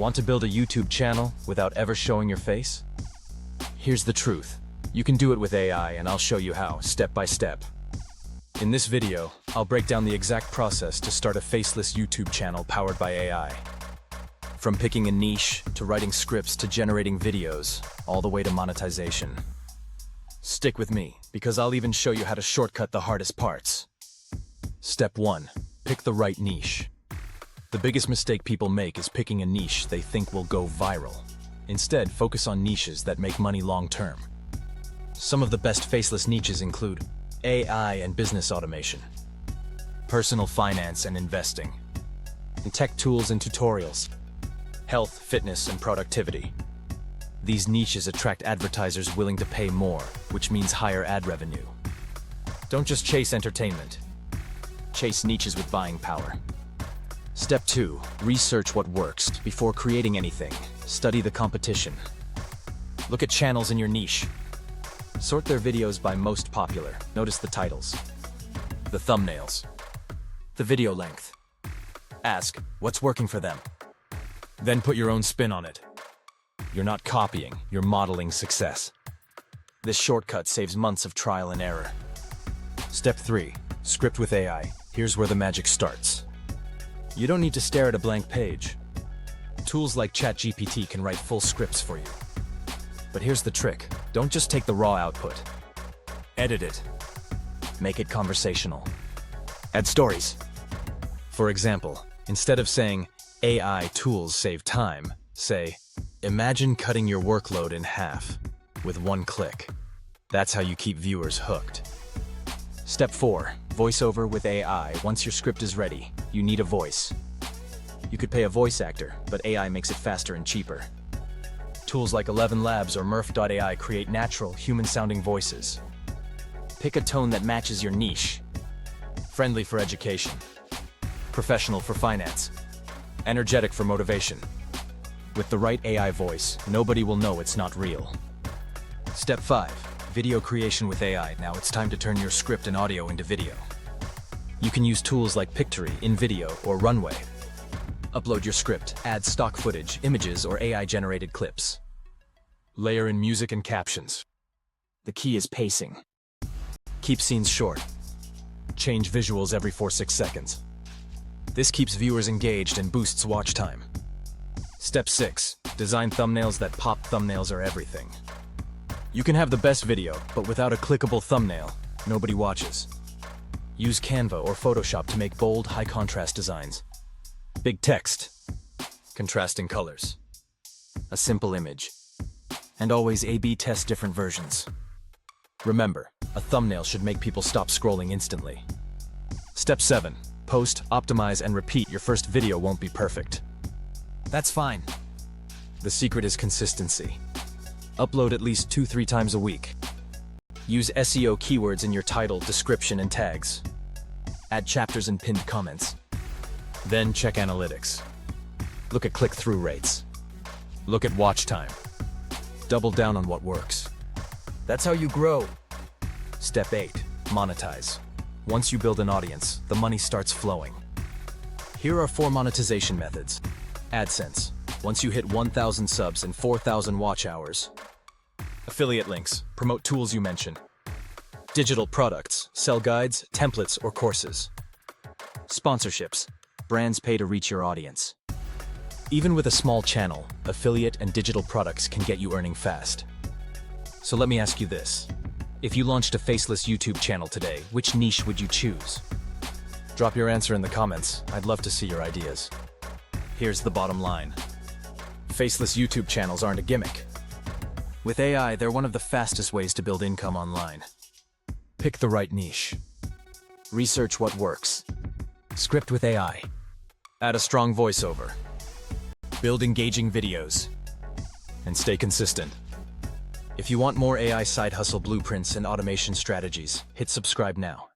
Want to build a YouTube channel without ever showing your face? Here's the truth. You can do it with AI, and I'll show you how, step by step. In this video, I'll break down the exact process to start a faceless YouTube channel powered by AI. From picking a niche, to writing scripts, to generating videos, all the way to monetization. Stick with me, because I'll even show you how to shortcut the hardest parts. Step 1. Pick the right niche. The biggest mistake people make is picking a niche they think will go viral. Instead, focus on niches that make money long-term. Some of the best faceless niches include AI and business automation, personal finance and investing, and tech tools and tutorials, health, fitness, and productivity. These niches attract advertisers willing to pay more, which means higher ad revenue. Don't just chase entertainment. Chase niches with buying power. Step 2. Research what works. Before creating anything, study the competition. Look at channels in your niche. Sort their videos by most popular. Notice the titles, the thumbnails, the video length. Ask, what's working for them? Then put your own spin on it. You're not copying, you're modeling success. This shortcut saves months of trial and error. Step 3. Script with AI. Here's where the magic starts. You don't need to stare at a blank page. Tools like ChatGPT can write full scripts for you. But here's the trick. Don't just take the raw output. Edit it. Make it conversational. Add stories. For example, instead of saying, AI tools save time, say, imagine cutting your workload in half with one click. That's how you keep viewers hooked. Step 4. Voiceover with AI. Once your script is ready, you need a voice. You could pay a voice actor, but AI makes it faster and cheaper. Tools like 11 Labs or Murph.ai create natural, human-sounding voices. Pick a tone that matches your niche. Friendly for education. Professional for finance. Energetic for motivation. With the right AI voice, nobody will know it's not real. Step 5. Video creation with AI. Now it's time to turn your script and audio into video. You can use tools like Pictory, InVideo, or Runway. Upload your script, add stock footage, images, or AI-generated clips. Layer in music and captions. The key is pacing. Keep scenes short. Change visuals every 4-6 seconds. This keeps viewers engaged and boosts watch time. Step 6. Design thumbnails that pop. Thumbnails are everything. You can have the best video, but without a clickable thumbnail, nobody watches. Use Canva or Photoshop to make bold, high-contrast designs. Big text, contrasting colors, a simple image, and always A/B test different versions. Remember, a thumbnail should make people stop scrolling instantly. Step 7. Post, optimize, and repeat. Your first video won't be perfect. That's fine. The secret is consistency. Upload at least 2-3 times a week. Use SEO keywords in your title, description, and tags. Add chapters and pinned comments. Then check analytics. Look at click-through rates. Look at watch time. Double down on what works. That's how you grow. Step 8. Monetize. Once you build an audience, the money starts flowing. Here are 4 monetization methods. AdSense. Once you hit 1,000 subs and 4,000 watch hours. Affiliate links. Promote tools you mention. Digital products. Sell guides, templates, or courses. Sponsorships. Brands pay to reach your audience. Even with a small channel, affiliate and digital products can get you earning fast. So let me ask you this. If you launched a faceless YouTube channel today, which niche would you choose? Drop your answer in the comments. I'd love to see your ideas. Here's the bottom line. Faceless YouTube channels aren't a gimmick. With AI, they're one of the fastest ways to build income online. Pick the right niche. Research what works. Script with AI. Add a strong voiceover. Build engaging videos. And stay consistent. If you want more AI side hustle blueprints and automation strategies, hit subscribe now.